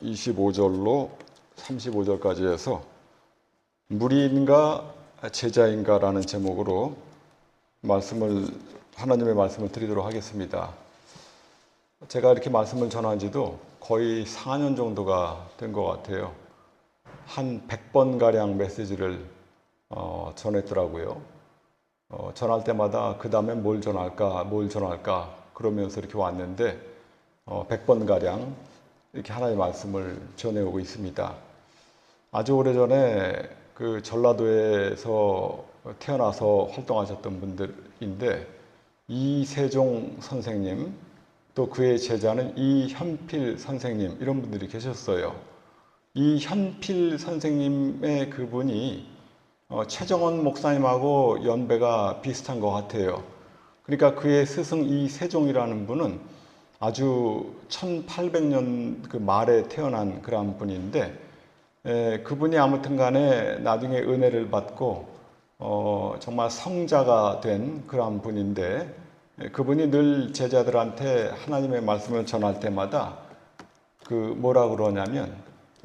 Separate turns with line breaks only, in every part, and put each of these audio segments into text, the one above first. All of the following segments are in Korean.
25절로 35절까지 해서 무리인가 제자인가라는 제목으로 하나님의 말씀을 드리도록 하겠습니다. 제가 이렇게 말씀을 전한 지도 거의 4년 정도가 된 것 같아요. 한 100번가량 메시지를 전했더라고요. 전할 때마다 그 다음에 뭘 전할까 그러면서 이렇게 왔는데 100번가량 이렇게 하나님의 말씀을 전해오고 있습니다. 아주 오래전에 그 전라도에서 태어나서 활동하셨던 분들인데 이세종 선생님, 또 그의 제자는 이현필 선생님, 이런 분들이 계셨어요. 이현필 선생님의 그분이 최정원 목사님하고 연배가 비슷한 것 같아요. 그러니까 그의 스승 이세종이라는 분은 아주 1800년 그 말에 태어난 그런 분인데, 그분이 아무튼 간에 나중에 은혜를 받고 정말 성자가 된 그런 분인데, 그분이 늘 제자들한테 하나님의 말씀을 전할 때마다 그 뭐라 그러냐면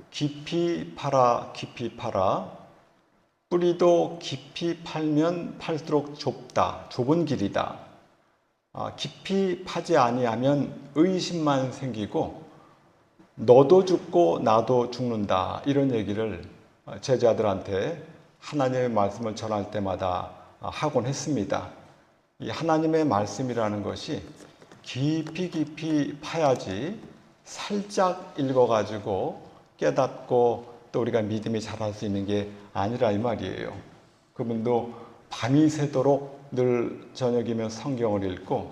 깊이 파라 깊이 파라, 뿌리도 깊이 팔면 팔수록 좁은 길이다. 깊이 파지 아니하면 의심만 생기고 너도 죽고 나도 죽는다, 이런 얘기를 제자들한테 하나님의 말씀을 전할 때마다 하곤 했습니다. 이 하나님의 말씀이라는 것이 깊이 파야지 살짝 읽어가지고 깨닫고 또 우리가 믿음이 자랄 수 있는 게 아니라 이 말이에요. 그분도 밤이 새도록 늘 저녁이면 성경을 읽고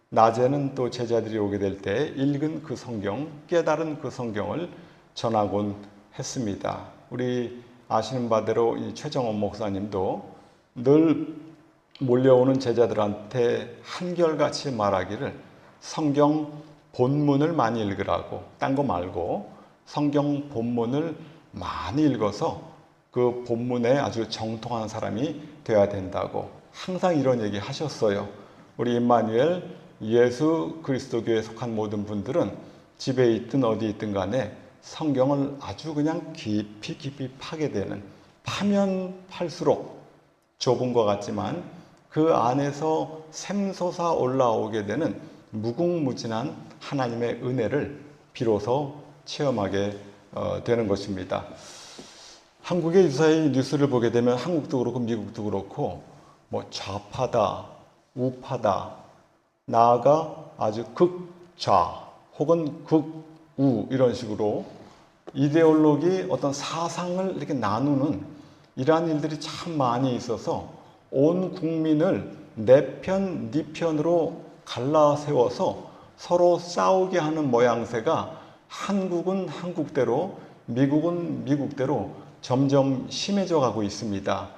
낮에는 또 제자들이 오게 될 때 읽은 그 성경, 깨달은 그 성경을 전하곤 했습니다. 우리 아시는 바대로 이 최정원 목사님도 늘 몰려오는 제자들한테 한결같이 말하기를 성경 본문을 많이 읽으라고, 딴 거 말고 성경 본문을 많이 읽어서 그 본문에 아주 정통한 사람이 되어야 된다고 항상 이런 얘기 하셨어요. 우리 임마누엘 예수 그리스도교에 속한 모든 분들은 집에 있든 어디 있든 간에 성경을 아주 그냥 깊이 파게 되는, 파면 팔수록 좁은 것 같지만 그 안에서 샘솟아 올라오게 되는 무궁무진한 하나님의 은혜를 비로소 체험하게 되는 것입니다. 한국의 유사의 뉴스를 보게 되면 한국도 그렇고 미국도 그렇고 뭐 좌파다, 우파다, 나아가 아주 극좌 혹은 극우, 이런 식으로 이데올로기, 어떤 사상을 이렇게 나누는 이러한 일들이 참 많이 있어서 온 국민을 내 편, 네 편으로 갈라 세워서 서로 싸우게 하는 모양새가 한국은 한국대로, 미국은 미국대로 점점 심해져 가고 있습니다.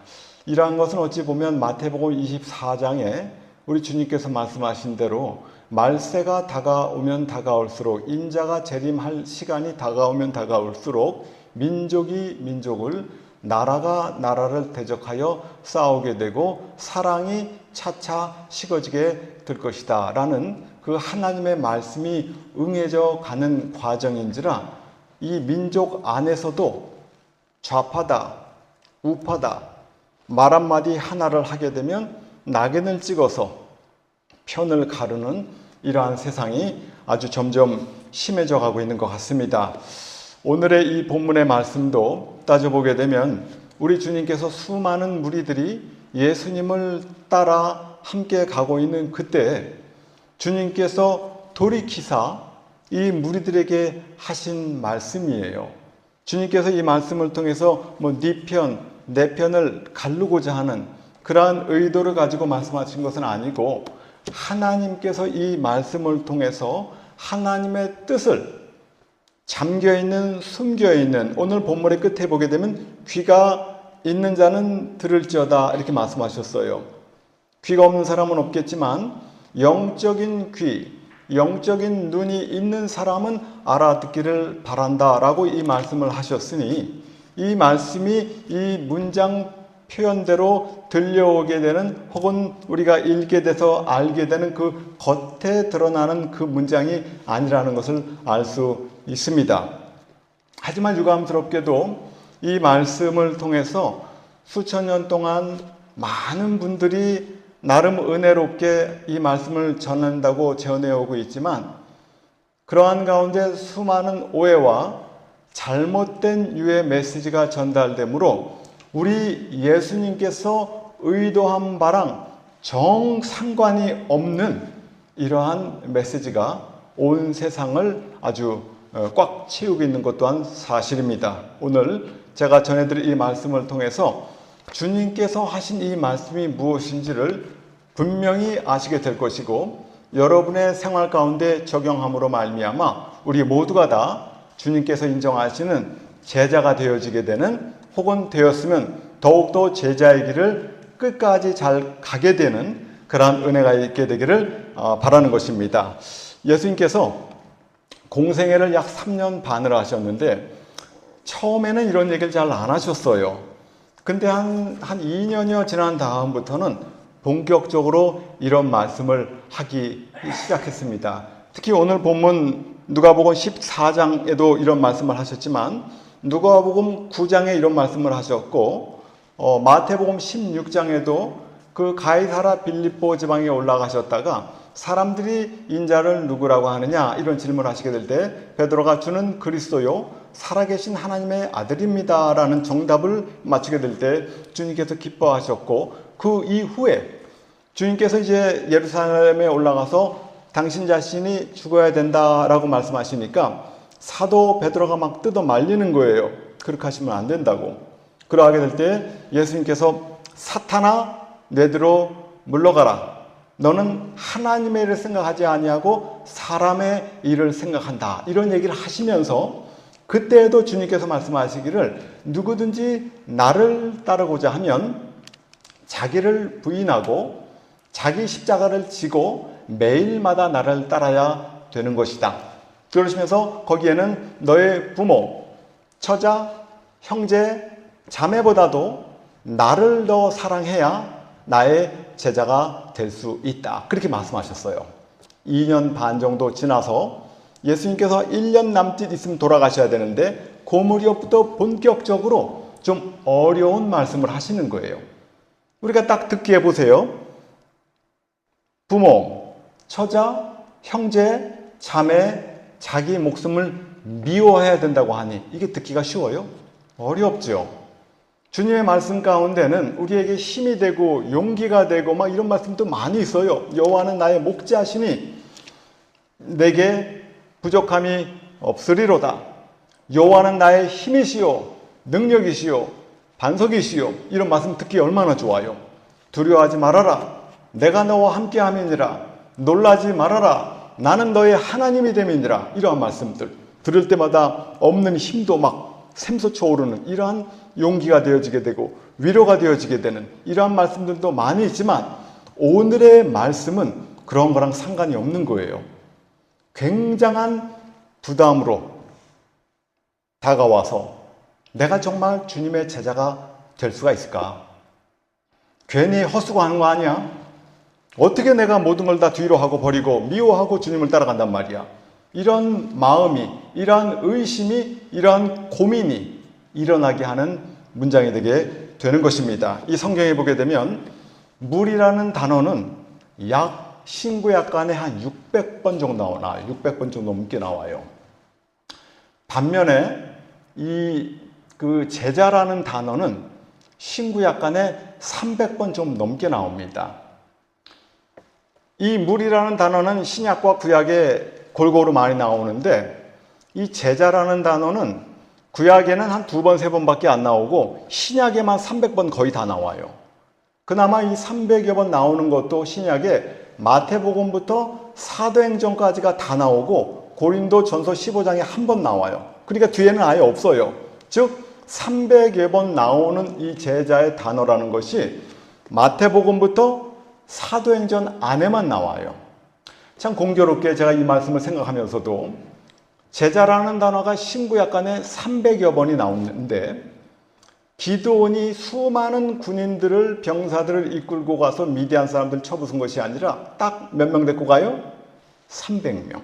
이러한 것은 어찌 보면 마태복음 24장에 우리 주님께서 말씀하신 대로 말세가 다가오면 다가올수록, 인자가 재림할 시간이 다가오면 다가올수록 민족이 민족을, 나라가 나라를 대적하여 싸우게 되고 사랑이 차차 식어지게 될 것이다 라는 그 하나님의 말씀이 응해져 가는 과정인지라, 이 민족 안에서도 좌파다, 우파다, 말 한마디 하나를 하게 되면 낙인을 찍어서 편을 가르는 이러한 세상이 아주 점점 심해져 가고 있는 것 같습니다. 오늘의 이 본문의 말씀도 따져보게 되면 우리 주님께서 수많은 무리들이 예수님을 따라 함께 가고 있는 그때 주님께서 돌이키사 이 무리들에게 하신 말씀이에요. 주님께서 이 말씀을 통해서 네 편, 내 편을 가르고자 하는 그러한 의도를 가지고 말씀하신 것은 아니고, 하나님께서 이 말씀을 통해서 하나님의 뜻을 잠겨있는, 숨겨있는, 오늘 본문의 끝에 보게 되면 귀가 있는 자는 들을지어다 이렇게 말씀하셨어요. 귀가 없는 사람은 없겠지만 영적인 귀, 영적인 눈이 있는 사람은 알아듣기를 바란다라고 이 말씀을 하셨으니, 이 말씀이 이 문장 표현대로 들려오게 되는, 혹은 우리가 읽게 돼서 알게 되는 그 겉에 드러나는 그 문장이 아니라는 것을 알 수 있습니다. 하지만 유감스럽게도 이 말씀을 통해서 수천 년 동안 많은 분들이 나름 은혜롭게 이 말씀을 전한다고 전해오고 있지만, 그러한 가운데 수많은 오해와 잘못된 유의 메시지가 전달되므로 우리 예수님께서 의도한 바랑 정상관이 없는 이러한 메시지가 온 세상을 아주 꽉 채우고 있는 것 또한 사실입니다. 오늘 제가 전해드릴 이 말씀을 통해서 주님께서 하신 이 말씀이 무엇인지를 분명히 아시게 될 것이고, 여러분의 생활 가운데 적용함으로 말미암아 우리 모두가 다 주님께서 인정하시는 제자가 되어지게 되는, 혹은 되었으면 더욱더 제자의 길을 끝까지 잘 가게 되는 그러한 은혜가 있게 되기를 바라는 것입니다. 예수님께서 공생애를 약 3년 반을 하셨는데 처음에는 이런 얘기를 잘 안 하셨어요. 근데 한 2년여 지난 다음부터는 본격적으로 이런 말씀을 하기 시작했습니다. 특히 오늘 본문 누가복음 14장에도 이런 말씀을 하셨지만, 누가복음 9장에 이런 말씀을 하셨고, 마태복음 16장에도 그 가이사라 빌립보 지방에 올라가셨다가 사람들이 인자를 누구라고 하느냐 이런 질문을 하시게 될 때 베드로가 주는 그리스도요 살아계신 하나님의 아들입니다 라는 정답을 맞추게 될 때 주님께서 기뻐하셨고, 그 이후에 주님께서 이제 예루살렘에 올라가서 당신 자신이 죽어야 된다라고 말씀하시니까 사도 베드로가 막 뜯어 말리는 거예요. 그렇게 하시면 안 된다고. 그러하게 될 때 예수님께서 사탄아 내대로 물러가라. 너는 하나님의 일을 생각하지 아니하고 사람의 일을 생각한다. 이런 얘기를 하시면서 그때에도 주님께서 말씀하시기를 누구든지 나를 따르고자 하면 자기를 부인하고 자기 십자가를 지고 매일마다 나를 따라야 되는 것이다. 그러시면서 거기에는 너의 부모, 처자, 형제, 자매보다도 나를 더 사랑해야 나의 제자가 될 수 있다. 그렇게 말씀하셨어요. 2년 반 정도 지나서 예수님께서 1년 남짓 있으면 돌아가셔야 되는데 그 무렵부터 본격적으로 좀 어려운 말씀을 하시는 거예요. 우리가 딱 듣기 해보세요. 부모, 처자, 형제, 자매, 자기 목숨을 미워해야 된다고 하니 이게 듣기가 쉬워요? 어렵죠. 주님의 말씀 가운데는 우리에게 힘이 되고 용기가 되고 막 이런 말씀도 많이 있어요. 여호와는 나의 목자시니 내게 부족함이 없으리로다. 여호와는 나의 힘이시요 능력이시요 반석이시요. 이런 말씀 듣기 얼마나 좋아요. 두려워하지 말아라. 내가 너와 함께함이니라. 놀라지 말아라. 나는 너의 하나님이 됨이니라. 이러한 말씀들 들을 때마다 없는 힘도 막 샘솟쳐 오르는 이러한 용기가 되어지게 되고 위로가 되어지게 되는 이러한 말씀들도 많이 있지만, 오늘의 말씀은 그런 거랑 상관이 없는 거예요. 굉장한 부담으로 다가와서 내가 정말 주님의 제자가 될 수가 있을까? 괜히 헛수고하는 거 아니야? 어떻게 내가 모든 걸 다 뒤로 하고 버리고 미워하고 주님을 따라간단 말이야? 이런 마음이, 이러한 의심이, 이러한 고민이 일어나게 하는 문장이 되게 되는 것입니다. 이 성경에 보게 되면 물이라는 단어는 약 신구약간에 한 600번 정도 나와요. 600번 정도 넘게 나와요. 반면에 그 제자라는 단어는 신구약간에 300번 좀 넘게 나옵니다. 이 물이라는 단어는 신약과 구약에 골고루 많이 나오는데, 이 제자라는 단어는 구약에는 한 2번, 3번밖에 안 나오고 신약에만 300번 거의 다 나와요. 그나마 이 300여 번 나오는 것도 신약에 마태복음부터 사도행전까지가 다 나오고 고린도전서 15장에 한 번 나와요. 그러니까 뒤에는 아예 없어요. 즉 300여 번 나오는 이 제자의 단어라는 것이 마태복음부터 사도행전 안에만 나와요. 참 공교롭게 제가 이 말씀을 생각하면서도 제자라는 단어가 신구약간에 300여 번이 나오는데, 기드온이 수많은 군인들을, 병사들을 이끌고 가서 미디안 사람들 쳐부순 것이 아니라 딱 몇 명 데리고 가요? 300명.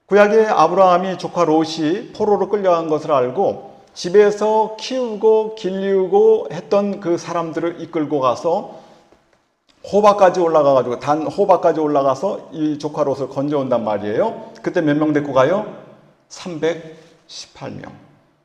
구약의 아브라함이 조카 롯이 포로로 끌려간 것을 알고 집에서 키우고 길리우고 했던 그 사람들을 이끌고 가서 호박까지 올라가가지고 단 호박까지 올라가서 이 조카 롯을 건져온단 말이에요. 그때 몇 명 데리고 가요? 318명.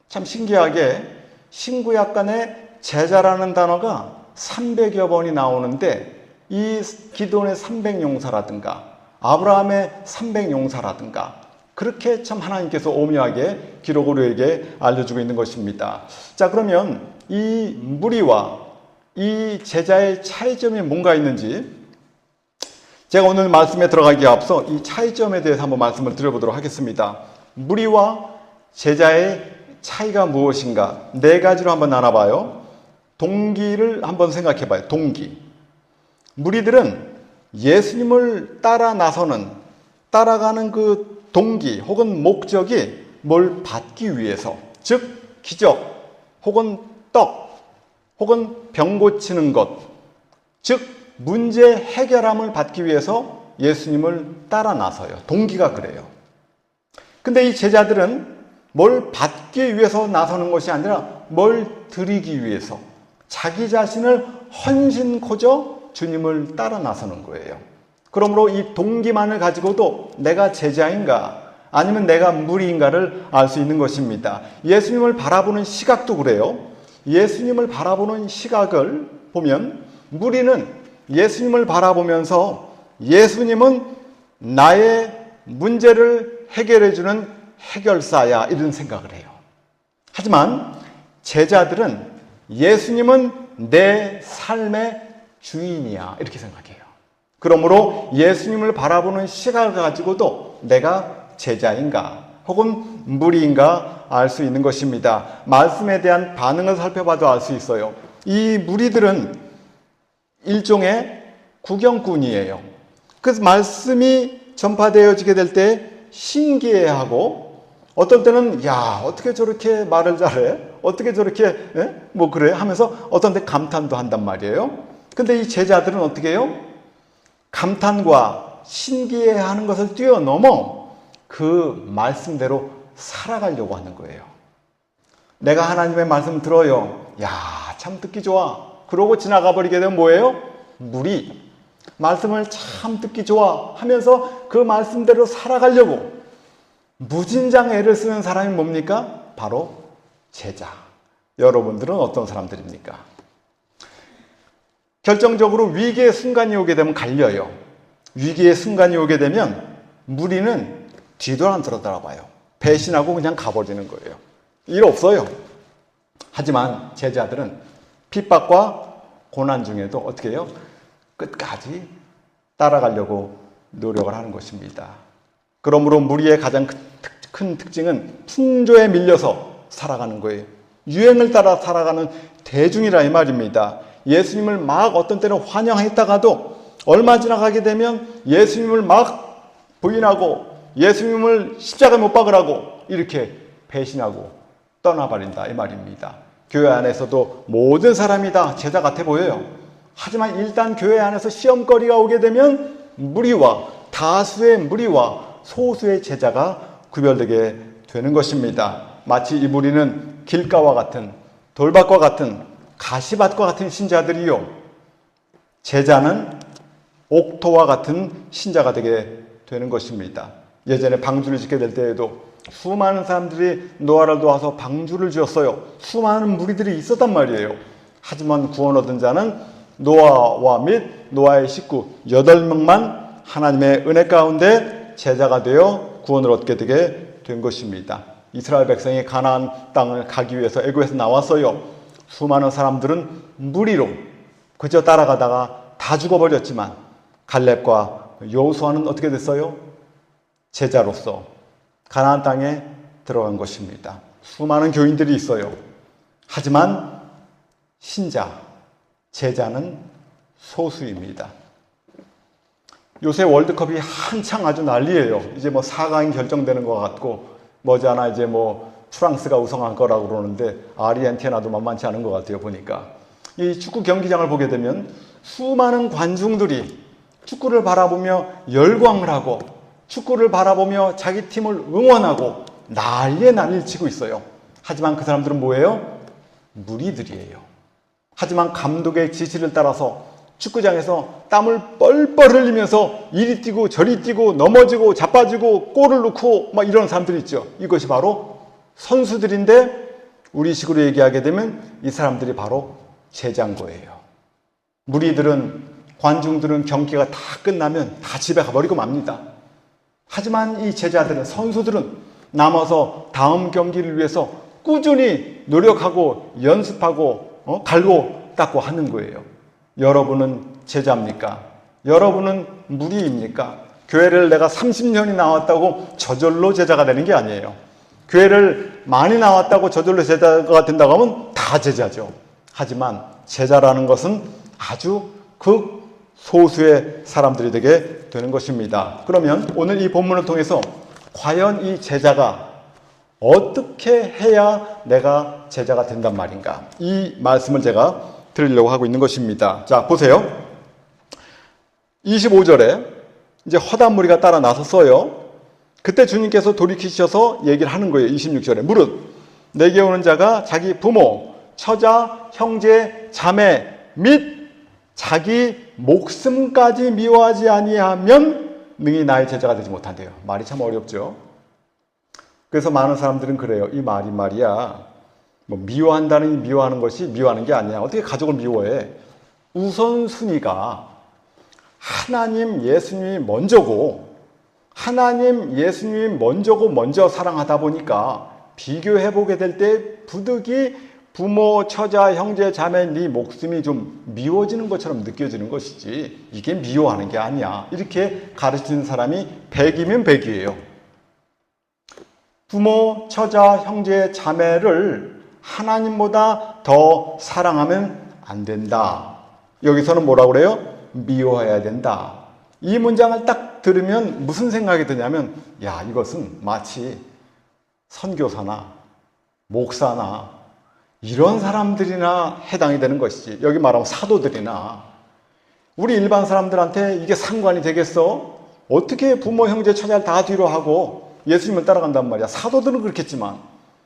참 신기하게 신구약간에 제자라는 단어가 300여 번이 나오는데 이 기도원의 300용사라든가 아브라함의 300용사라든가 그렇게 참 하나님께서 오묘하게 기록으로 우리에게 알려주고 있는 것입니다. 자, 그러면 이 무리와 이 제자의 차이점이 뭔가 있는지 제가 오늘 말씀에 들어가기에 앞서 이 차이점에 대해서 한번 말씀을 드려보도록 하겠습니다. 무리와 제자의 차이가 무엇인가? 네 가지로 한번 나눠봐요. 동기를 한번 생각해봐요. 동기. 무리들은 예수님을 따라 나서는, 따라가는 그 동기 혹은 목적이 뭘 받기 위해서, 즉 기적 혹은 떡 혹은 병 고치는 것, 즉 문제 해결함을 받기 위해서 예수님을 따라 나서요. 동기가 그래요. 근데 이 제자들은 뭘 받기 위해서 나서는 것이 아니라 뭘 드리기 위해서 자기 자신을 헌신코저 주님을 따라 나서는 거예요. 그러므로 이 동기만을 가지고도 내가 제자인가 아니면 내가 무리인가를 알 수 있는 것입니다. 예수님을 바라보는 시각도 그래요. 예수님을 바라보는 시각을 보면 무리는 예수님을 바라보면서 예수님은 나의 문제를 해결해주는 해결사야 이런 생각을 해요. 하지만 제자들은 예수님은 내 삶의 주인이야 이렇게 생각해요. 그러므로 예수님을 바라보는 시각을 가지고도 내가 제자인가 혹은 무리인가 알 수 있는 것입니다. 말씀에 대한 반응을 살펴봐도 알 수 있어요. 이 무리들은 일종의 구경꾼이에요. 그래서 말씀이 전파되어지게 될 때 신기해하고 어떨 때는 야 어떻게 저렇게 말을 잘해? 어떻게 저렇게 뭐 그래? 하면서 어떤 때 감탄도 한단 말이에요. 근데 이 제자들은 어떻게 해요? 감탄과 신기해하는 것을 뛰어넘어 그 말씀대로 살아가려고 하는 거예요. 내가 하나님의 말씀 들어요. 야, 참 듣기 좋아. 그러고 지나가 버리게 되면 뭐예요? 무리. 말씀을 참 듣기 좋아 하면서 그 말씀대로 살아가려고 무진장 애를 쓰는 사람이 뭡니까? 바로 제자. 여러분들은 어떤 사람들입니까? 결정적으로 위기의 순간이 오게 되면 갈려요. 위기의 순간이 오게 되면 무리는 뒤도 안 돌아봐요. 배신하고 그냥 가버리는 거예요. 일 없어요. 하지만 제자들은 핍박과 고난 중에도 어떻게 해요? 끝까지 따라가려고 노력을 하는 것입니다. 그러므로 무리의 가장 큰 특징은 풍조에 밀려서 살아가는 거예요. 유행을 따라 살아가는 대중이라 이 말입니다. 예수님을 막 어떤 때는 환영했다가도 얼마 지나가게 되면 예수님을 막 부인하고 예수님을 십자가에 못 박으라고 이렇게 배신하고 떠나버린다 이 말입니다. 교회 안에서도 모든 사람이 다 제자 같아 보여요. 하지만 일단 교회 안에서 시험거리가 오게 되면 무리와 다수의 무리와 소수의 제자가 구별되게 되는 것입니다. 마치 이 무리는 길가와 같은 돌밭과 같은 가시밭과 같은 신자들이요. 제자는 옥토와 같은 신자가 되게 되는 것입니다. 예전에 방주를 짓게 될 때에도 수많은 사람들이 노아를 도와서 방주를 지었어요. 수많은 무리들이 있었단 말이에요. 하지만 구원 얻은 자는 노아와 및 노아의 식구 8명만 하나님의 은혜 가운데 제자가 되어 구원을 얻게 되게 된 것입니다. 이스라엘 백성이 가나안 땅을 가기 위해서 애굽에서 나왔어요. 수많은 사람들은 무리로 그저 따라가다가 다 죽어버렸지만 갈렙과 여호수아는 어떻게 됐어요? 제자로서 가나안 땅에 들어간 것입니다. 수많은 교인들이 있어요. 하지만 신자, 제자는 소수입니다. 요새 월드컵이 한창 아주 난리예요. 이제 뭐 4강이 결정되는 것 같고 머지않아 이제 뭐 프랑스가 우승할 거라고 그러는데 아르헨티나도 만만치 않은 것 같아요. 보니까 이 축구 경기장을 보게 되면 수많은 관중들이 축구를 바라보며 열광을 하고 축구를 바라보며 자기 팀을 응원하고 난리를 치고 있어요. 하지만 그 사람들은 뭐예요? 무리들이에요. 하지만 감독의 지시를 따라서 축구장에서 땀을 뻘뻘 흘리면서 이리 뛰고 저리 뛰고 넘어지고 자빠지고 골을 넣고 막 이런 사람들이 있죠. 이것이 바로 선수들인데 우리식으로 얘기하게 되면 이 사람들이 바로 제자인 거예요. 무리들은, 관중들은 경기가 다 끝나면 다 집에 가버리고 맙니다. 하지만 이 제자들은, 선수들은 남아서 다음 경기를 위해서 꾸준히 노력하고 연습하고 갈고 닦고 하는 거예요. 여러분은 제자입니까? 여러분은 무리입니까? 교회를 내가 30년이 나왔다고 저절로 제자가 되는 게 아니에요. 교회를 많이 나왔다고 저절로 제자가 된다고 하면 다 제자죠. 하지만 제자라는 것은 아주 극소수의 사람들이 되게 되는 것입니다. 그러면 오늘 이 본문을 통해서 과연 이 제자가 어떻게 해야 내가 제자가 된단 말인가? 이 말씀을 제가 드리려고 하고 있는 것입니다. 자, 보세요. 25절에 이제 허다한 무리가 따라 나섰어요. 그때 주님께서 돌이키셔서 얘기를 하는 거예요. 26절에. 무릇 내게 오는 자가 자기 부모, 처자, 형제, 자매 및 자기 목숨까지 미워하지 아니하면 능히 나의 제자가 되지 못한대요. 말이 참 어렵죠. 그래서 많은 사람들은 그래요. 이 말이 말이야. 뭐 미워한다는 미워하는 것이 미워하는 게 아니야. 어떻게 가족을 미워해? 우선순위가 하나님 예수님이 먼저고, 하나님 예수님이 먼저고 먼저 사랑하다 보니까 비교해보게 될 때 부득이 부모, 처자, 형제, 자매 네 목숨이 좀 미워지는 것처럼 느껴지는 것이지 이게 미워하는 게 아니야. 이렇게 가르치는 사람이 100이면 100이에요. 부모, 처자, 형제, 자매를 하나님보다 더 사랑하면 안 된다. 여기서는 뭐라고 그래요? 미워해야 된다. 이 문장을 딱 들으면 무슨 생각이 드냐면, 야, 이것은 마치 선교사나 목사나 이런 사람들이나 해당이 되는 것이지. 여기 말하면 사도들이나 우리 일반 사람들한테 이게 상관이 되겠어? 어떻게 부모, 형제, 처자를 다 뒤로 하고 예수님을 따라간단 말이야. 사도들은 그렇겠지만,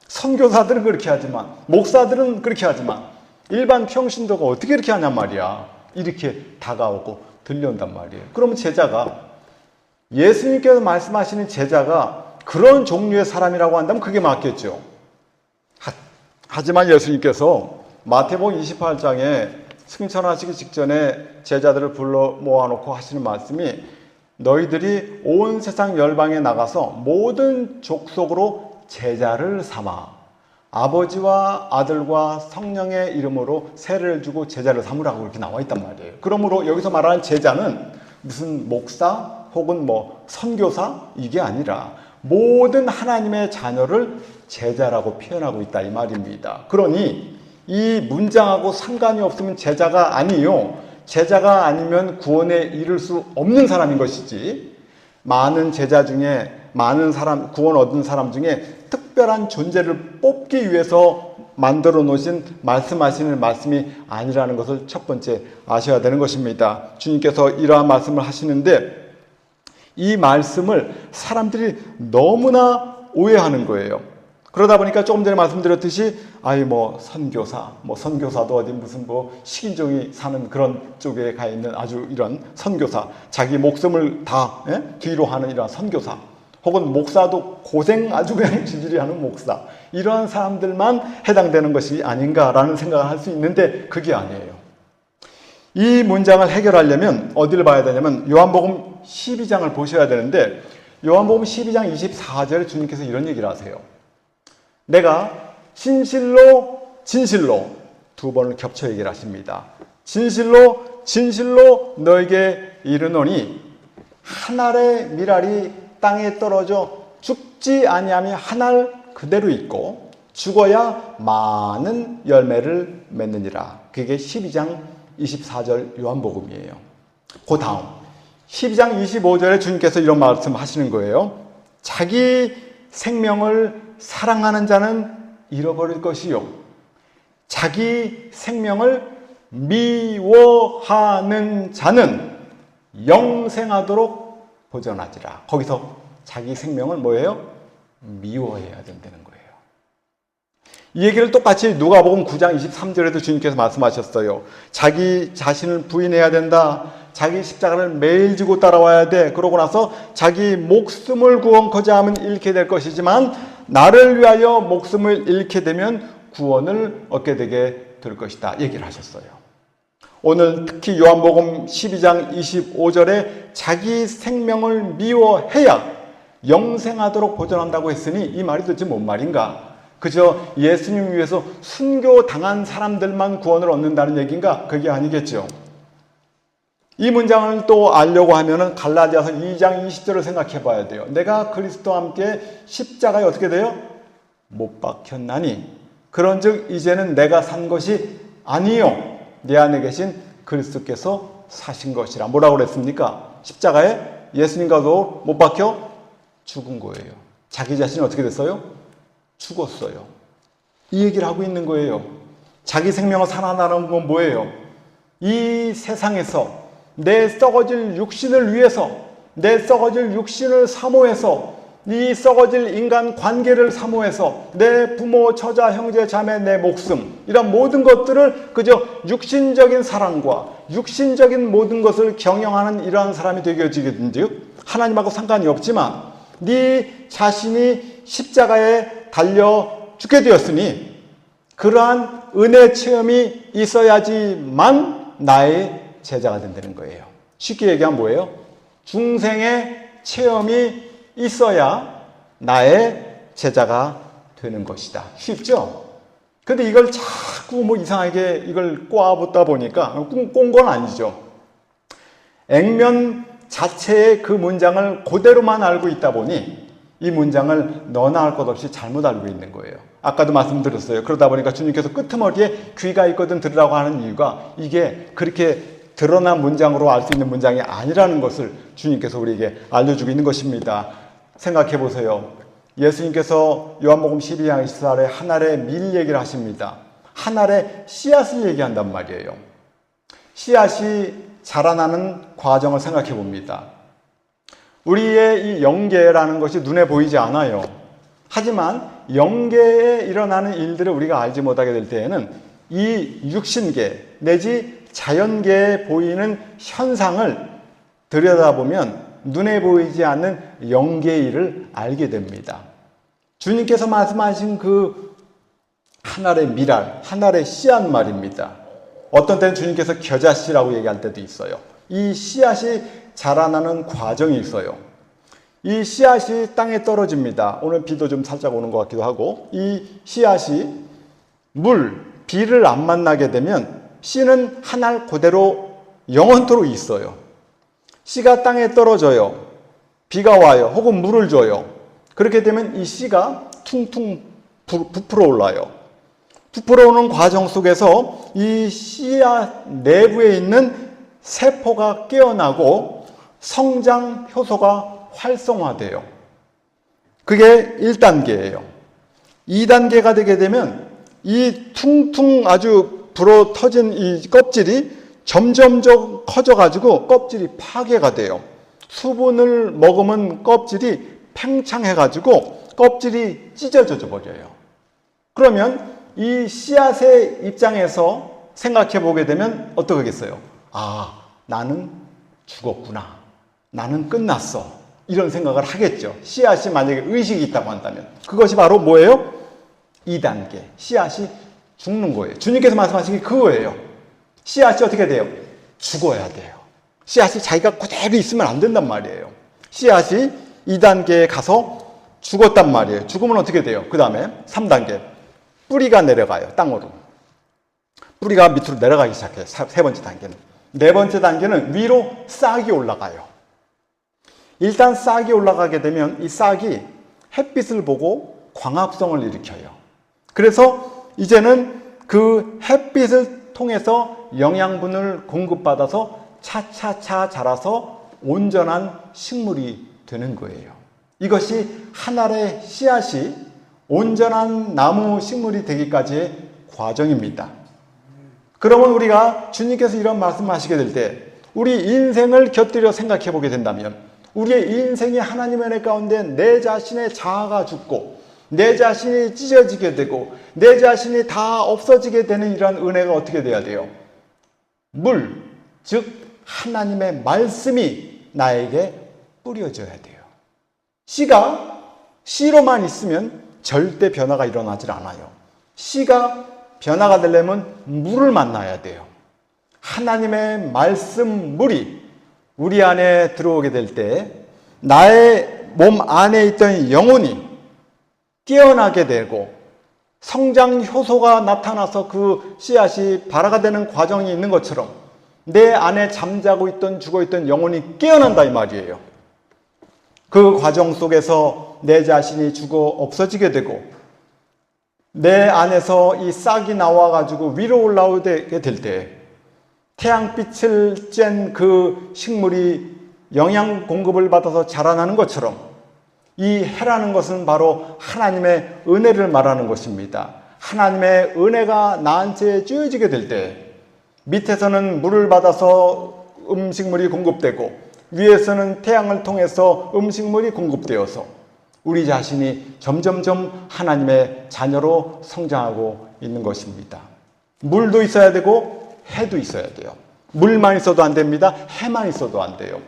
선교사들은 그렇게 하지만, 목사들은 그렇게 하지만 일반 평신도가 어떻게 이렇게 하냔 말이야. 이렇게 다가오고 들려온단 말이에요. 그러면 제자가, 예수님께서 말씀하시는 제자가 그런 종류의 사람이라고 한다면 그게 맞겠죠. 하지만 예수님께서 마태복음 28장에 승천하시기 직전에 제자들을 불러 모아놓고 하시는 말씀이, 너희들이 온 세상 열방에 나가서 모든 족속으로 제자를 삼아 아버지와 아들과 성령의 이름으로 세례를 주고 제자를 삼으라고 이렇게 나와 있단 말이에요. 그러므로 여기서 말하는 제자는 무슨 목사 혹은 뭐 선교사 이게 아니라 모든 하나님의 자녀를 제자라고 표현하고 있다 이 말입니다. 그러니 이 문장하고 상관이 없으면 제자가 아니요, 제자가 아니면 구원에 이를 수 없는 사람인 것이지, 많은 제자 중에 많은 사람, 구원 얻은 사람 중에 특별한 존재를 뽑기 위해서 만들어 놓으신 말씀하시는 말씀이 아니라는 것을 첫 번째 아셔야 되는 것입니다. 주님께서 이러한 말씀을 하시는데 이 말씀을 사람들이 너무나 오해하는 거예요. 그러다 보니까 조금 전에 말씀드렸듯이 선교사도 어디 무슨 식인종이 사는 그런 쪽에 가 있는 아주 이런 선교사, 자기 목숨을 다 뒤로 하는 이런 선교사, 혹은 목사도 고생 아주 그냥 지질이 하는 목사, 이러한 사람들만 해당되는 것이 아닌가라는 생각을 할 수 있는데 그게 아니에요. 이 문장을 해결하려면 어디를 봐야 되냐면 요한복음 12장을 보셔야 되는데, 요한복음 12장 24절에 주님께서 이런 얘기를 하세요. 내가 진실로 두 번을 겹쳐 얘기를 하십니다. 진실로 너에게 이르노니 한 알의 밀알이 땅에 떨어져 죽지 아니하며 한 알 그대로 있고 죽어야 많은 열매를 맺느니라. 그게 12장 24절 요한복음이에요. 그 다음 12장 25절에 주님께서 이런 말씀 하시는 거예요. 자기 생명을 사랑하는 자는 잃어버릴 것이요, 자기 생명을 미워하는 자는 영생하도록 보존하지라. 거기서 자기 생명을 뭐예요? 미워해야 된다는 거예요. 이 얘기를 똑같이 누가복음 9장 23절에도 주님께서 말씀하셨어요. 자기 자신을 부인해야 된다. 자기 십자가를 매일 지고 따라와야 돼. 그러고 나서 자기 목숨을 구원코자 하면 잃게 될 것이지만 나를 위하여 목숨을 잃게 되면 구원을 얻게 되게 될 것이다. 얘기를 하셨어요. 오늘 특히 요한복음 12장 25절에 자기 생명을 미워해야 영생하도록 보존한다고 했으니 이 말이 도대체 뭔 말인가? 그저 예수님 위해서 순교당한 사람들만 구원을 얻는다는 얘기인가? 그게 아니겠죠. 이 문장을 또 알려고 하면은 갈라디아서 2장 20절을 생각해 봐야 돼요. 내가 그리스도와 함께 십자가에 어떻게 돼요? 못 박혔나니 그런즉 이제는 내가 산 것이 아니요 내 안에 계신 그리스도께서 사신 것이라. 뭐라고 그랬습니까? 십자가에 예수님과도 못 박혀 죽은 거예요. 자기 자신이 어떻게 됐어요? 죽었어요. 이 얘기를 하고 있는 거예요. 자기 생명을 살아나는 건 뭐예요? 이 세상에서 내 썩어질 육신을 위해서, 내 썩어질 육신을 사모해서, 이 썩어질 인간 관계를 사모해서 내 부모, 처자, 형제, 자매, 내 목숨 이런 모든 것들을 그저 육신적인 사랑과 육신적인 모든 것을 경영하는 이러한 사람이 되어지겠는즉 하나님하고 상관이 없지만 네 자신이 십자가에 달려 죽게 되었으니 그러한 은혜 체험이 있어야지만 나의 제자가 된다는 거예요. 쉽게 얘기하면 뭐예요? 중생의 체험이 있어야 나의 제자가 되는 것이다. 쉽죠? 근데 이걸 자꾸 뭐 이상하게 이걸 꼬아보다 보니까 꼰 건 아니죠. 액면 자체의 그 문장을 그대로만 알고 있다 보니 이 문장을 너나 할 것 없이 잘못 알고 있는 거예요. 아까도 말씀드렸어요. 그러다 보니까 주님께서 끄트머리에 귀가 있거든 들으라고 하는 이유가 이게 그렇게 드러난 문장으로 알 수 있는 문장이 아니라는 것을 주님께서 우리에게 알려주고 있는 것입니다. 생각해 보세요. 예수님께서 요한복음 12장 24절에 한 알의 밀 얘기를 하십니다. 한 알의 씨앗을 얘기한단 말이에요. 씨앗이 자라나는 과정을 생각해 봅니다. 우리의 이 영계라는 것이 눈에 보이지 않아요. 하지만 영계에 일어나는 일들을 우리가 알지 못하게 될 때에는 이 육신계 내지 자연계에 보이는 현상을 들여다보면 눈에 보이지 않는 영계의 일을 알게 됩니다. 주님께서 말씀하신 그 한 알의 밀알, 한 알의 씨앗 말입니다. 어떤 때는 주님께서 겨자씨라고 얘기할 때도 있어요. 이 씨앗이 자라나는 과정이 있어요. 이 씨앗이 땅에 떨어집니다. 오늘 비도 좀 살짝 오는 것 같기도 하고 이 씨앗이 비를 안 만나게 되면 씨는 한 알 그대로 영원토록 있어요. 씨가 땅에 떨어져요. 비가 와요. 혹은 물을 줘요. 그렇게 되면 이 씨가 퉁퉁 부풀어 올라요. 부풀어 오는 과정 속에서 이 씨앗 내부에 있는 세포가 깨어나고 성장 효소가 활성화돼요. 그게 1단계예요. 2단계가 되게 되면 이 퉁퉁 아주 불어 터진 이 껍질이 점점점 커져가지고 껍질이 파괴가 돼요. 수분을 머금은 껍질이 팽창해가지고 껍질이 찢어져 버려요. 그러면 이 씨앗의 입장에서 생각해 보게 되면 어떻겠어요? 아, 나는 죽었구나. 나는 끝났어. 이런 생각을 하겠죠. 씨앗이 만약에 의식이 있다고 한다면. 그것이 바로 뭐예요? 2단계. 씨앗이 죽는 거예요. 주님께서 말씀하신 게 그거예요. 씨앗이 어떻게 돼요? 죽어야 돼요. 씨앗이 자기가 그대로 있으면 안 된단 말이에요. 씨앗이 2단계에 가서 죽었단 말이에요. 죽으면 어떻게 돼요? 그 다음에 3단계. 뿌리가 내려가요. 땅으로. 뿌리가 밑으로 내려가기 시작해요. 세 번째 단계는. 네 번째 단계는 위로 싹이 올라가요. 일단 싹이 올라가게 되면 이 싹이 햇빛을 보고 광합성을 일으켜요. 그래서 이제는 그 햇빛을 통해서 영양분을 공급받아서 차차차 자라서 온전한 식물이 되는 거예요. 이것이 한 알의 씨앗이 온전한 나무 식물이 되기까지의 과정입니다. 그러면 우리가 주님께서 이런 말씀을 하시게 될 때 우리 인생을 곁들여 생각해 보게 된다면 우리의 인생이 하나님의 은혜 가운데 내 자신의 자아가 죽고 내 자신이 찢어지게 되고 내 자신이 다 없어지게 되는 이러한 은혜가 어떻게 돼야 돼요? 물, 즉 하나님의 말씀이 나에게 뿌려져야 돼요. 씨가 씨로만 있으면 절대 변화가 일어나질 않아요. 씨가 변화가 되려면 물을 만나야 돼요. 하나님의 말씀 물이 우리 안에 들어오게 될 때 나의 몸 안에 있던 영혼이 깨어나게 되고 성장 효소가 나타나서 그 씨앗이 발화가 되는 과정이 있는 것처럼 내 안에 잠자고 있던 죽어있던 영혼이 깨어난다 이 말이에요. 그 과정 속에서 내 자신이 죽어 없어지게 되고 내 안에서 이 싹이 나와가지고 위로 올라오게 될 때 태양빛을 쬐는 그 식물이 영양 공급을 받아서 자라나는 것처럼 이 해라는 것은 바로 하나님의 은혜를 말하는 것입니다. 하나님의 은혜가 나한테 쬐어지게 될 때 밑에서는 물을 받아서 음식물이 공급되고 위에서는 태양을 통해서 음식물이 공급되어서 우리 자신이 점점점 하나님의 자녀로 성장하고 있는 것입니다. 물도 있어야 되고 해도 있어야 돼요. 물만 있어도 안 됩니다. 해만 있어도 안 돼요.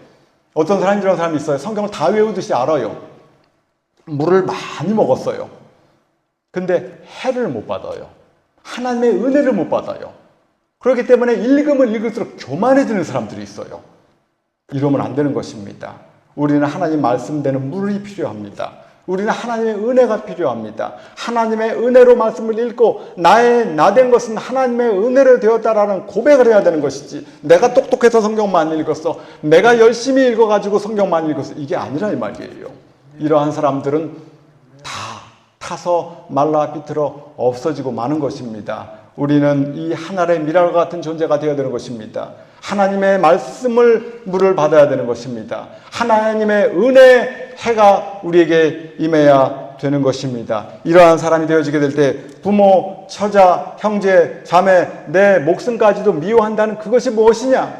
어떤 사람이 이런 사람이 있어요. 성경을 다 외우듯이 알아요. 물을 많이 먹었어요. 근데 해를 못 받아요. 하나님의 은혜를 못 받아요. 그렇기 때문에 읽으면 읽을수록 교만해지는 사람들이 있어요. 이러면 안 되는 것입니다. 우리는 하나님 말씀되는 물이 필요합니다. 우리는 하나님의 은혜가 필요합니다. 하나님의 은혜로 말씀을 읽고 나 된 것은 하나님의 은혜로 되었다라는 고백을 해야 되는 것이지 내가 똑똑해서 성경만 읽었어. 내가 열심히 읽어가지고 성경만 읽었어. 이게 아니라 이 말이에요. 이러한 사람들은 다 타서 말라 비틀어 없어지고 마는 것입니다. 우리는 이 하늘의 미랄과 같은 존재가 되어야 되는 것입니다. 하나님의 말씀을 물을 받아야 되는 것입니다. 하나님의 은혜 해가 우리에게 임해야 되는 것입니다. 이러한 사람이 되어지게 될 때 부모, 처자, 형제, 자매, 내 목숨까지도 미워한다는 그것이 무엇이냐?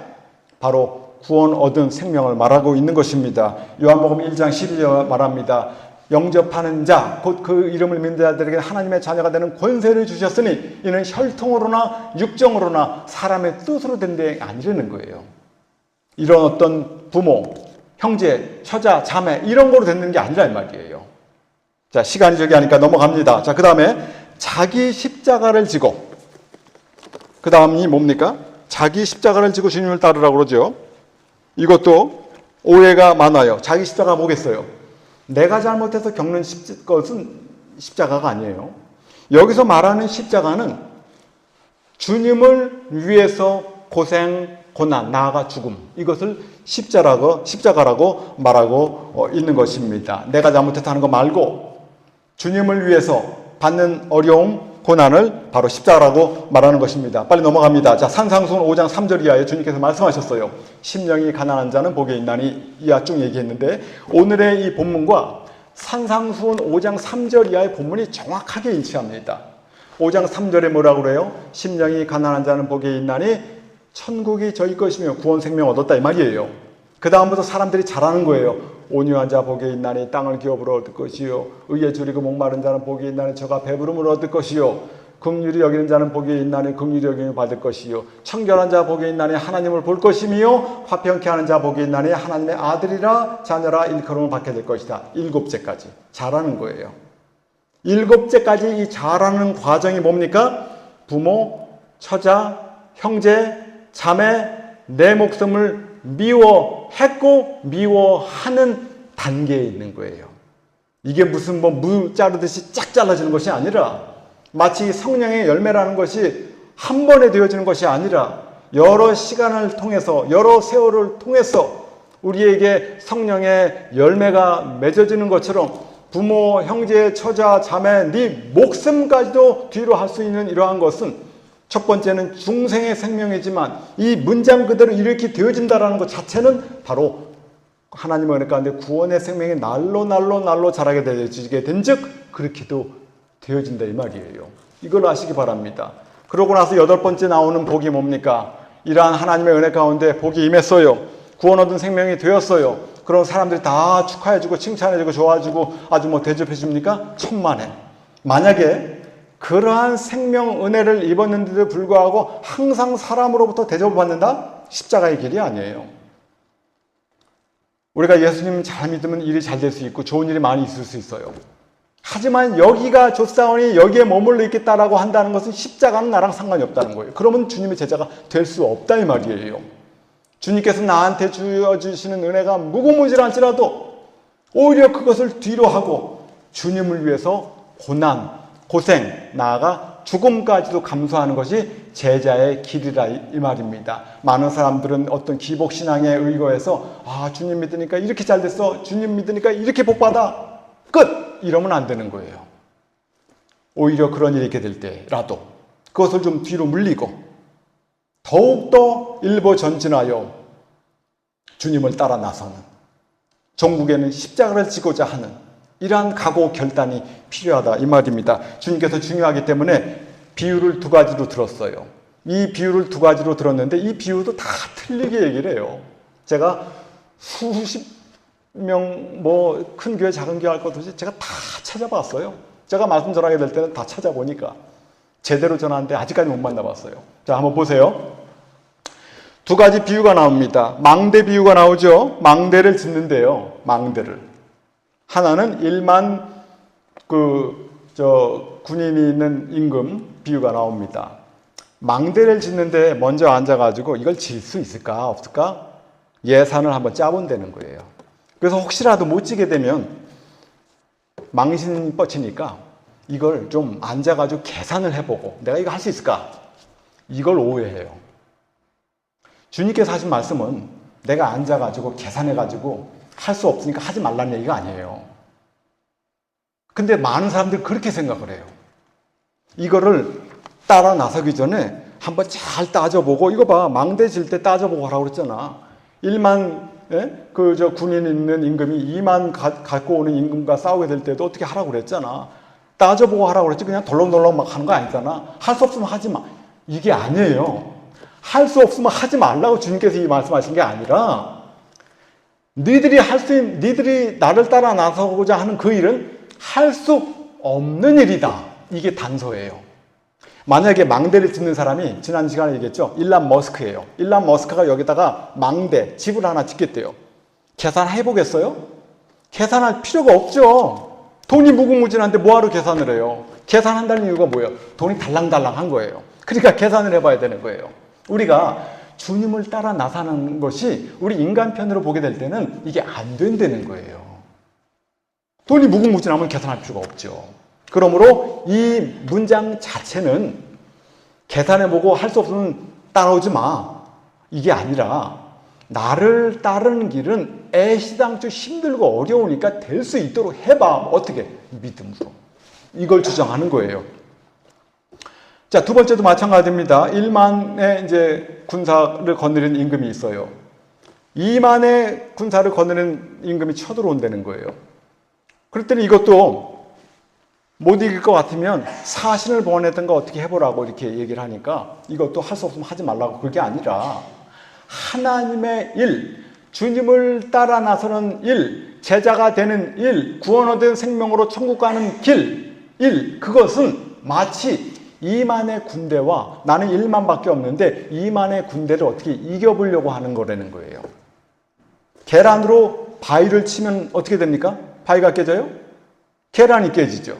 바로 구원 얻은 생명을 말하고 있는 것입니다. 요한복음 1장 12절 말합니다. 영접하는 자, 곧 그 이름을 믿는 자들에게 하나님의 자녀가 되는 권세를 주셨으니 이는 혈통으로나 육정으로나 사람의 뜻으로 된 데 아니라는 거예요. 이런 어떤 부모, 형제, 처자, 자매 이런 거로 되는 게 아니라 이 말이에요. 자, 시간이 저기 하니까 넘어갑니다. 자, 그 다음에 자기 십자가를 지고 그 다음이 뭡니까? 자기 십자가를 지고 주님을 따르라고 그러죠. 이것도 오해가 많아요. 자기 십자가 뭐겠어요? 내가 잘못해서 겪는 것은 십자가가 아니에요. 여기서 말하는 십자가는 주님을 위해서 고생, 고난, 나아가 죽음 이것을 십자가라고 말하고 있는 것입니다. 내가 잘못해서 하는 거 말고 주님을 위해서 받는 어려움, 고난을 바로 십자가라고 말하는 것입니다. 빨리 넘어갑니다. 자, 산상수훈 5장 3절 이하에 주님께서 말씀하셨어요. 심령이 가난한 자는 복이 있나니 이하 쭉 얘기했는데 오늘의 이 본문과 산상수훈 5장 3절 이하의 본문이 정확하게 일치합니다. 5장 3절에 뭐라고 그래요? 심령이 가난한 자는 복이 있나니 천국이 저희 것이며 구원 생명 얻었다 이 말이에요. 그 다음부터 사람들이 잘하는 거예요. 온유한 자 복이 있나니 땅을 기업으로 얻을 것이요 의에 줄이고 목마른 자는 복이 있나니 저가 배부름을 얻을 것이요 긍휼히 여기는 자는 복이 있나니 긍휼히 여김을 받을 것이요 청결한 자 복이 있나니 하나님을 볼 것이며 화평케 하는 자 복이 있나니 하나님의 아들이라 자녀라 일컬음을 받게 될 것이다. 7제까지 잘하는 거예요. 7제까지 이 잘하는 과정이 뭡니까? 부모, 처자, 형제, 자매, 내 목숨을 미워했고 미워하는 단계에 있는 거예요. 이게 무슨 무 자르듯이 쫙 잘라지는 것이 아니라 마치 성령의 열매라는 것이 한 번에 되어지는 것이 아니라 여러 시간을 통해서 여러 세월을 통해서 우리에게 성령의 열매가 맺어지는 것처럼 부모, 형제, 처자, 자매, 네 목숨까지도 뒤로 할 수 있는 이러한 것은 첫 번째는 중생의 생명이지만 이 문장 그대로 이렇게 되어진다는 것 자체는 바로 하나님의 은혜 가운데 구원의 생명이 날로 자라게 되어지게 된즉 그렇게도 되어진다 이 말이에요. 이걸 아시기 바랍니다. 그러고 나서 8번째 나오는 복이 뭡니까? 이러한 하나님의 은혜 가운데 복이 임했어요. 구원 얻은 생명이 되었어요. 그런 사람들이 다 축하해주고 칭찬해주고 좋아해주고 아주 뭐 대접해줍니까? 천만에. 만약에 그러한 생명 은혜를 입었는데도 불구하고 항상 사람으로부터 대접을 받는다? 십자가의 길이 아니에요. 우리가 예수님 잘 믿으면 일이 잘 될 수 있고 좋은 일이 많이 있을 수 있어요. 하지만 여기가 좋사오니 여기에 머물러 있겠다라고 한다는 것은 십자가는 나랑 상관이 없다는 거예요. 그러면 주님의 제자가 될 수 없다 이 말이에요. 주님께서 나한테 주어주시는 은혜가 무궁무진할지라도 오히려 그것을 뒤로 하고 주님을 위해서 고난, 고생, 나아가 죽음까지도 감수하는 것이 제자의 길이라 이 말입니다. 많은 사람들은 어떤 기복신앙에 의거해서 주님 믿으니까 이렇게 잘 됐어. 주님 믿으니까 이렇게 복받아. 끝! 이러면 안 되는 거예요. 오히려 그런 일이 있게 될 때라도 그것을 좀 뒤로 물리고 더욱더 일보 전진하여 주님을 따라 나서는, 종국에는 십자가를 지고자 하는 이러한 각오 결단이 필요하다 이 말입니다. 주님께서 중요하기 때문에 비유를 두 가지로 들었어요. 이 비유를 두 가지로 들었는데 이 비유도 다 틀리게 얘기를 해요. 제가 수십 명 큰 교회 작은 교회 할 것 없이 제가 다 찾아봤어요. 제가 말씀 전하게 될 때는 다 찾아보니까 제대로 전하는데 아직까지 못 만나봤어요. 자, 한번 보세요. 두 가지 비유가 나옵니다. 망대 비유가 나오죠. 망대를 짓는데요. 망대를. 하나는 1만 군인이 있는 임금 비유가 나옵니다. 망대를 짓는데 먼저 앉아가지고 이걸 질 수 있을까 없을까 예산을 한번 짜본다는 거예요. 그래서 혹시라도 못 지게 되면 망신 뻗치니까 이걸 좀 앉아가지고 계산을 해보고 내가 이거 할 수 있을까? 이걸 오해해요. 주님께서 하신 말씀은 내가 앉아가지고 계산해가지고 할 수 없으니까 하지 말라는 얘기가 아니에요. 근데 많은 사람들이 그렇게 생각을 해요. 이거를 따라 나서기 전에 한번 잘 따져보고, 이거 봐, 망대 질 때 따져보고 하라고 그랬잖아. 1만 군인 있는 임금이 2만 갖고 오는 임금과 싸우게 될 때도 어떻게 하라고 그랬잖아. 따져보고 하라고 그랬지 그냥 덜렁덜렁 막 하는 거 아니잖아. 할 수 없으면 하지 마. 이게 아니에요. 할 수 없으면 하지 말라고 주님께서 이 말씀하신 게 아니라 니들이 나를 따라 나서고자 하는 그 일은 할 수 없는 일이다. 이게 단서예요. 만약에 망대를 짓는 사람이 지난 시간에 얘기했죠. 일란 머스크예요. 일란 머스크가 여기다가 망대, 집을 하나 짓겠대요. 계산해보겠어요? 계산할 필요가 없죠. 돈이 무궁무진한데 뭐하러 계산을 해요? 계산한다는 이유가 뭐예요? 돈이 달랑달랑한 거예요. 그러니까 계산을 해봐야 되는 거예요. 우리가 주님을 따라 나서는 것이 우리 인간편으로 보게 될 때는 이게 안 된다는 거예요. 돈이 무궁무진하면 계산할 필요가 없죠. 그러므로 이 문장 자체는 계산해보고 할 수 없으면 따라오지 마. 이게 아니라 나를 따르는 길은 애시당초 힘들고 어려우니까 될 수 있도록 해봐. 어떻게? 믿음으로. 이걸 주장하는 거예요. 자, 두 번째도 마찬가지입니다. 1만의 이제 군사를 거느린 임금이 있어요. 2만의 군사를 거느린 임금이 쳐들어온다는 거예요. 그랬더니 이것도 못 이길 것 같으면 사신을 보내든가 어떻게 해보라고 이렇게 얘기를 하니까 이것도 할 수 없으면 하지 말라고. 그게 아니라 하나님의 일, 주님을 따라 나서는 일, 제자가 되는 일, 구원 얻은 생명으로 천국 가는 일, 그것은 마치 2만의 군대와 나는 1만밖에 없는데 2만의 군대를 어떻게 이겨보려고 하는 거라는 거예요. 계란으로 바위를 치면 어떻게 됩니까? 바위가 깨져요? 계란이 깨지죠.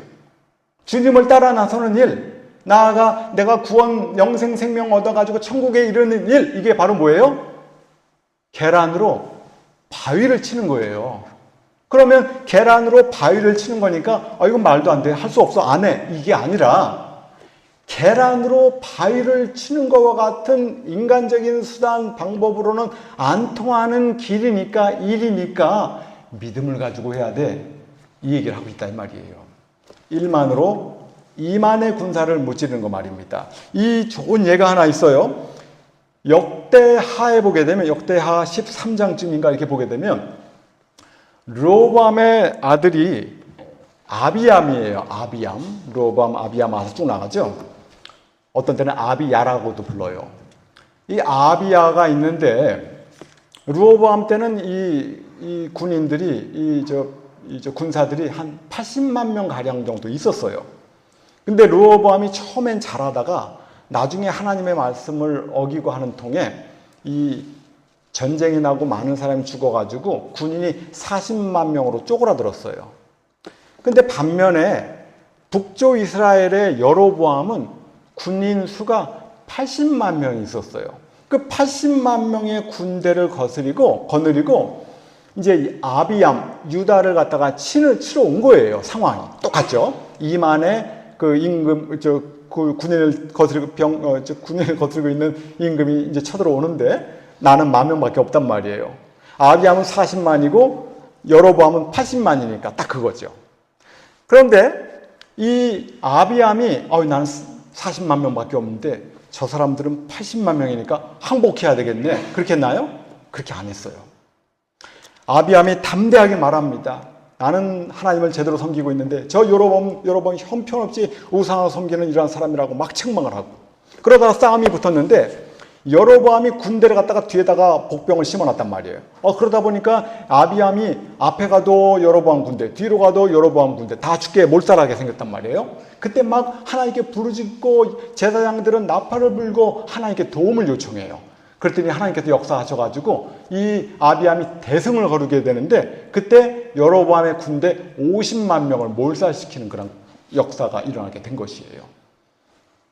주님을 따라 나서는 일, 나아가 내가 구원, 영생 생명 얻어가지고 천국에 이르는 일, 이게 바로 뭐예요? 계란으로 바위를 치는 거예요. 그러면 계란으로 바위를 치는 거니까 이건 말도 안 돼. 할 수 없어. 안 해. 이게 아니라 계란으로 바위를 치는 것과 같은 인간적인 수단, 방법으로는 안 통하는 길이니까, 일이니까 믿음을 가지고 해야 돼. 이 얘기를 하고 있다 이 말이에요. 1만으로 2만의 군사를 무찌르는 거 말입니다. 이 좋은 예가 하나 있어요. 역대하에 보게 되면 역대하 13장쯤인가 이렇게 보게 되면 르호보암의 아들이 아비암이에요. 아비암. 르호보암, 아비암 아서 쭉 나가죠. 어떤 때는 아비야라고도 불러요. 이 아비야가 있는데 르호보암 때는 이 이 군인들이 이 군사들이 한 80만 명 가량 정도 있었어요. 근데 르호보암이 처음엔 잘하다가 나중에 하나님의 말씀을 어기고 하는 통에 이 전쟁이 나고 많은 사람이 죽어가지고 군인이 40만 명으로 쪼그라들었어요. 근데 반면에 북쪽 이스라엘의 여로보암은 군인 수가 80만 명이 있었어요. 그 80만 명의 군대를 거느리고 이제 아비암, 유다를 갖다가 치러 온 거예요. 상황이 똑같죠. 2만의 그 임금, 그 군인을 거스르고 있는 임금이 이제 쳐들어오는데 나는 10,000명밖에 없단 말이에요. 아비암은 40만이고 여로보암은 80만이니까 딱 그거죠. 그런데 이 아비암이 나는 40만 명밖에 없는데 저 사람들은 80만 명이니까 항복해야 되겠네. 그렇게 했나요? 그렇게 안 했어요. 아비암이 담대하게 말합니다. 나는 하나님을 제대로 섬기고 있는데 저 여로보암 형편없이 우상을 섬기는 이러한 사람이라고 막 책망을 하고 그러다가 싸움이 붙었는데 여로보암이 군대를 갖다가 뒤에다가 복병을 심어놨단 말이에요. 그러다 보니까 아비암이 앞에 가도 여로보암 군대, 뒤로 가도 여로보암 군대 다 죽게 몰살하게 생겼단 말이에요. 그때 막 하나님께 부르짖고 제사장들은 나팔을 불고 하나님께 도움을 요청해요. 그랬더니 하나님께서 역사하셔가지고 이 아비암이 대승을 거두게 되는데 그때 여로보암의 군대 50만 명을 몰살시키는 그런 역사가 일어나게 된 것이에요.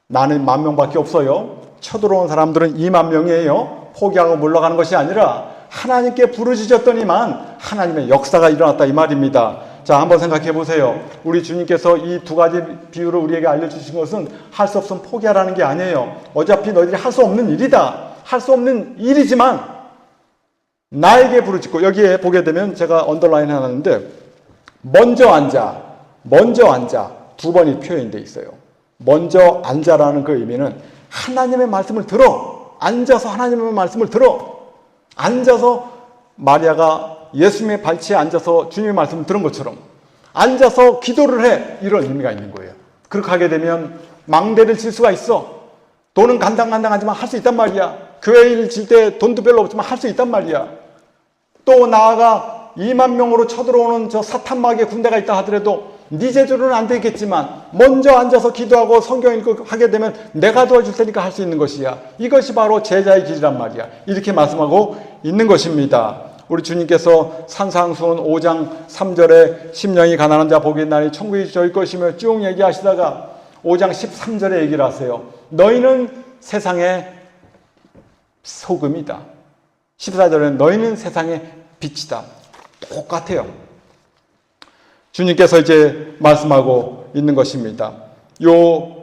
나는 10,000명밖에 없어요. 쳐들어온 사람들은 2만 명이에요. 포기하고 물러가는 것이 아니라 하나님께 부르짖었더니만 하나님의 역사가 일어났다 이 말입니다. 자, 한번 생각해 보세요. 우리 주님께서 이 두 가지 비유를 우리에게 알려주신 것은 할 수 없으면 포기하라는 게 아니에요. 어차피 너희들이 할 수 없는 일이다. 할 수 없는 일이지만 나에게 부르짖고 여기에 보게 되면 제가 언더라인 해놨는데 먼저 앉아 두 번이 표현되어 있어요. 먼저 앉아라는 그 의미는 하나님의 말씀을 들어. 앉아서 하나님의 말씀을 들어. 앉아서 마리아가 예수님의 발치에 앉아서 주님의 말씀을 들은 것처럼 앉아서 기도를 해. 이런 의미가 있는 거예요. 그렇게 하게 되면 망대를 칠 수가 있어. 돈은 간당간당하지만 할 수 있단 말이야. 교회 일 질 때 돈도 별로 없지만 할 수 있단 말이야. 또 나아가 2만 명으로 쳐들어오는 저 사탄마귀의 군대가 있다 하더라도 네 제대로는 안 되겠지만 먼저 앉아서 기도하고 성경 읽고 하게 되면 내가 도와줄 테니까 할 수 있는 것이야. 이것이 바로 제자의 길이란 말이야. 이렇게 말씀하고 있는 것입니다. 우리 주님께서 산상수훈 5장 3절에 심령이 가난한 자 복이 있나니 천국이 저희 것이며 쭉 얘기하시다가 5장 13절에 얘기를 하세요. 너희는 세상의 소금이다. 14절에는 너희는 세상의 빛이다. 똑같아요. 주님께서 이제 말씀하고 있는 것입니다.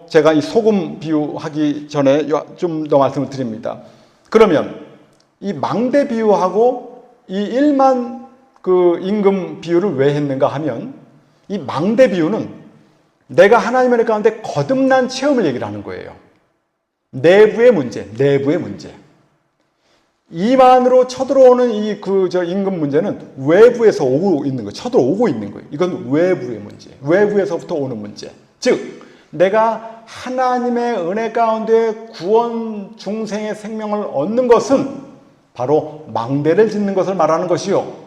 제가 이 소금 비유하기 전에 좀 더 말씀을 드립니다. 그러면 이 망대 비유하고 이 1만 그 임금 비유를 왜 했는가 하면 이 망대 비유는 내가 하나님의 은혜 가운데 거듭난 체험을 얘기를 하는 거예요. 내부의 문제. 2만으로 쳐들어오는 임금 문제는 외부에서 오고 있는 거예요. 쳐들어오고 있는 거예요. 이건 외부의 문제. 외부에서부터 오는 문제. 즉, 내가 하나님의 은혜 가운데 구원 중생의 생명을 얻는 것은 바로 망대를 짓는 것을 말하는 것이요.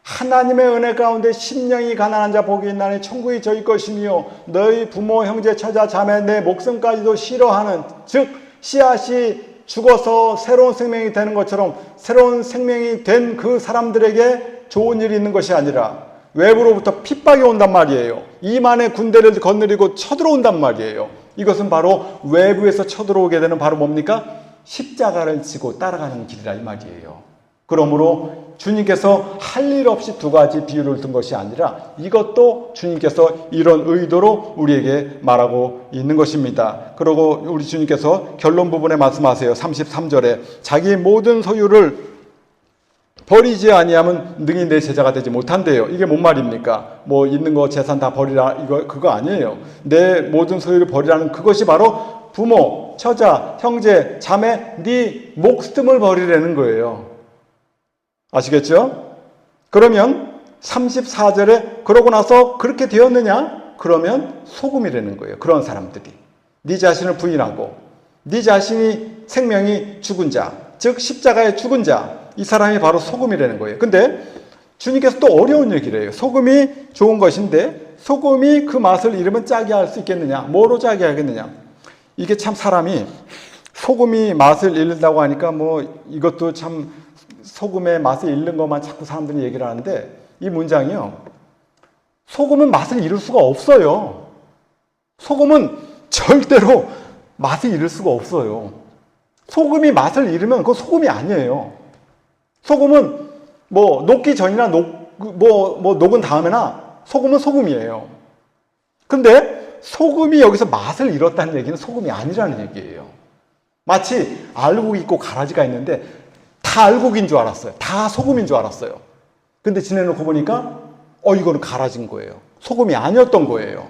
하나님의 은혜 가운데 심령이 가난한 자 복이 있나니 천국이 저희 것이며 너희 부모 형제 처자 자매 내 목숨까지도 싫어하는 즉 씨앗이 죽어서 새로운 생명이 되는 것처럼 새로운 생명이 된 그 사람들에게 좋은 일이 있는 것이 아니라 외부로부터 핍박이 온단 말이에요. 이만의 군대를 거느리고 쳐들어온단 말이에요. 이것은 바로 외부에서 쳐들어오게 되는 바로 뭡니까? 십자가를 지고 따라가는 길이라 이 말이에요. 그러므로 주님께서 할 일 없이 두 가지 비유를 든 것이 아니라 이것도 주님께서 이런 의도로 우리에게 말하고 있는 것입니다. 그리고 우리 주님께서 결론 부분에 말씀하세요. 33절에 자기 모든 소유를 버리지 아니하면 능히 내 제자가 되지 못한대요. 이게 뭔 말입니까? 뭐 있는 거 재산 다 버리라 그거 아니에요. 내 모든 소유를 버리라는 그것이 바로 부모, 처자, 형제, 자매, 네 목숨을 버리라는 거예요. 아시겠죠? 그러면 34절에 그러고 나서 그렇게 되었느냐? 그러면 소금이라는 거예요. 그런 사람들이. 네 자신을 부인하고 네 자신이 생명이 죽은 자, 즉 십자가에 죽은 자, 이 사람이 바로 소금이라는 거예요. 근데 주님께서 또 어려운 얘기를 해요. 소금이 좋은 것인데 소금이 그 맛을 잃으면 짜게 할 수 있겠느냐? 뭐로 짜게 하겠느냐? 이게 참 사람이 소금이 맛을 잃는다고 하니까 뭐 이것도 참 소금의 맛을 잃는 것만 자꾸 사람들이 얘기를 하는데 이 문장이요. 소금은 맛을 잃을 수가 없어요. 소금은 절대로 맛을 잃을 수가 없어요. 소금이 맛을 잃으면 그건 소금이 아니에요. 소금은 뭐 녹기 전이나 녹은 다음에나 소금은 소금이에요. 근데 소금이 여기서 맛을 잃었다는 얘기는 소금이 아니라는 얘기예요. 마치 알곡이 있고 가라지가 있는데 다 알곡인 줄 알았어요. 다 소금인 줄 알았어요. 근데 지내놓고 보니까 이거는 가라지인 거예요. 소금이 아니었던 거예요.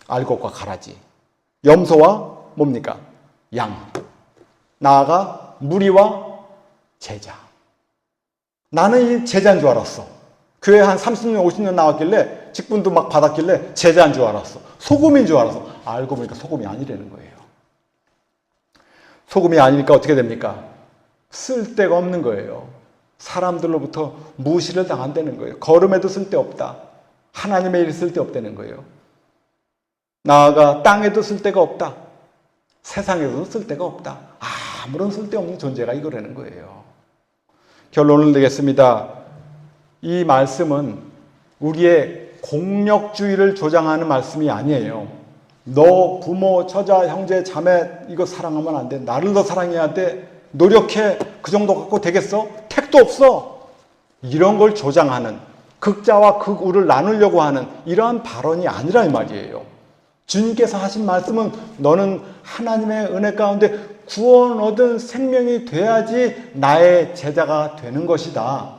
알곡과 가라지. 염소와 뭡니까? 양. 나아가 무리와 제자. 나는 이 제자인 줄 알았어. 교회 한 30년, 50년 나왔길래 직분도 막 받았길래 제자인 줄 알았어. 소금인 줄 알았어. 알고 보니까 소금이 아니라는 거예요. 소금이 아니니까 어떻게 됩니까? 쓸데가 없는 거예요. 사람들로부터 무시를 당한다는 거예요. 걸음에도 쓸데없다. 하나님의 일에 쓸데없다는 거예요. 나아가 땅에도 쓸데가 없다. 세상에도 쓸데가 없다. 아무런 쓸데없는 존재가 이거라는 거예요. 결론을 내겠습니다. 이 말씀은 우리의 공력주의를 조장하는 말씀이 아니에요. 너 부모, 처자, 형제, 자매 이거 사랑하면 안 돼. 나를 더 사랑해야 돼. 노력해. 그 정도 갖고 되겠어? 택도 없어. 이런 걸 조장하는, 극자와 극우를 나누려고 하는 이러한 발언이 아니라 이 말이에요. 주님께서 하신 말씀은 너는 하나님의 은혜 가운데 구원 얻은 생명이 돼야지 나의 제자가 되는 것이다.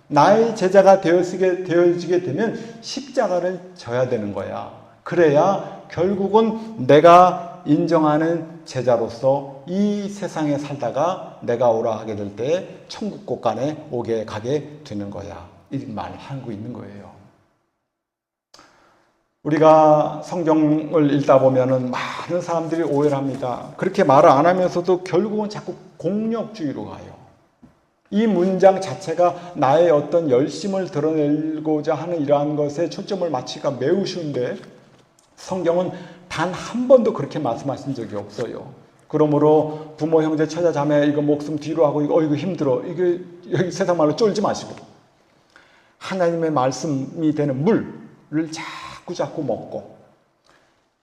나의 제자가 되어지게 되면 십자가를 져야 되는 거야. 그래야 결국은 내가 인정하는 제자로서 이 세상에 살다가 내가 오라 하게 될 때 천국 곳간에 가게 되는 거야. 이 말을 하고 있는 거예요. 우리가 성경을 읽다 보면은 많은 사람들이 오해를 합니다. 그렇게 말을 안 하면서도 결국은 자꾸 공력주의로 가요. 이 문장 자체가 나의 어떤 열심을 드러내고자 하는 이러한 것에 초점을 맞추기가 매우 쉬운데 성경은 단 한 번도 그렇게 말씀하신 적이 없어요. 그러므로 부모, 형제, 처자, 자매 이거 목숨 뒤로 하고 이거 힘들어. 이게 여기 세상 말로 쫄지 마시고 하나님의 말씀이 되는 물을 자꾸 먹고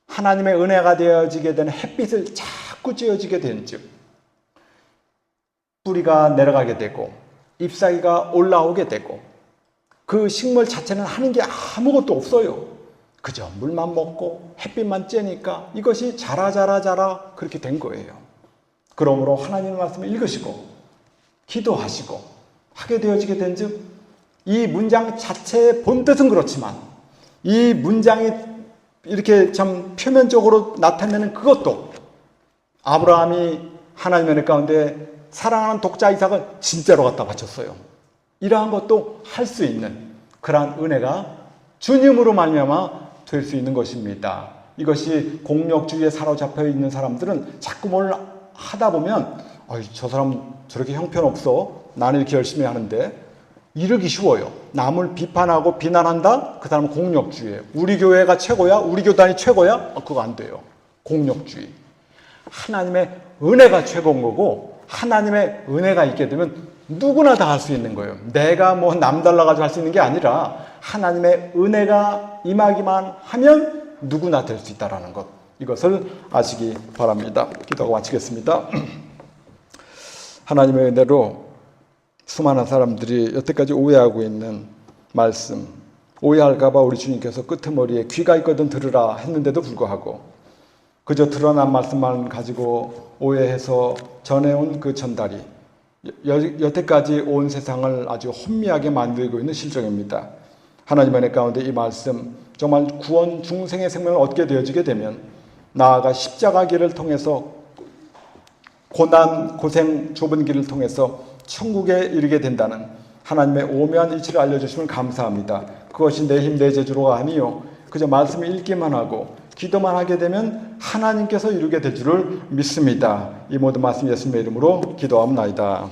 하나님의 은혜가 되어지게 되는 햇빛을 자꾸 쬐어지게 된 즉 뿌리가 내려가게 되고 잎사귀가 올라오게 되고 그 식물 자체는 하는 게 아무것도 없어요. 그저 물만 먹고 햇빛만 쬐니까 이것이 자라 그렇게 된 거예요. 그러므로 하나님의 말씀을 읽으시고 기도하시고 하게 되어지게 된 즉 이 문장 자체의 본뜻은 그렇지만 이 문장이 이렇게 참 표면적으로 나타내는 그것도 아브라함이 하나님의 은혜 가운데 사랑하는 독자 이삭을 진짜로 갖다 바쳤어요. 이러한 것도 할 수 있는 그러한 은혜가 주님으로 말미암아 될 수 있는 것입니다. 이것이 공력주의에 사로잡혀 있는 사람들은 자꾸 뭘 하다 보면 저 사람 저렇게 형편없어. 나는 이렇게 열심히 하는데 이러기 쉬워요. 남을 비판하고 비난한다? 그 사람은 공력주의예요. 우리 교회가 최고야? 우리 교단이 최고야? 그거 안 돼요. 공력주의. 하나님의 은혜가 최고인 거고 하나님의 은혜가 있게 되면 누구나 다 할 수 있는 거예요. 내가 뭐 남달라가지고 할 수 있는 게 아니라 하나님의 은혜가 임하기만 하면 누구나 될 수 있다는 것. 이것을 아시기 바랍니다. 기도하고 마치겠습니다. 하나님의 은혜로 수많은 사람들이 여태까지 오해하고 있는 말씀, 오해할까봐 우리 주님께서 끄트머리에 귀가 있거든 들으라 했는데도 불구하고 그저 드러난 말씀만 가지고 오해해서 전해온 그 전달이 여태까지 온 세상을 아주 혼미하게 만들고 있는 실정입니다. 하나님의 은혜 가운데 이 말씀 정말 구원 중생의 생명을 얻게 되어지게 되면 나아가 십자가 길을 통해서 고난, 고생, 좁은 길을 통해서 천국에 이르게 된다는 하나님의 오묘한 이치를 알려주시면 감사합니다. 그것이 내 힘, 내 재주로가 아니요 그저 말씀을 읽기만 하고 기도만 하게 되면 하나님께서 이루게 될 줄을 믿습니다. 이 모든 말씀 예수님의 이름으로 기도하옵나이다.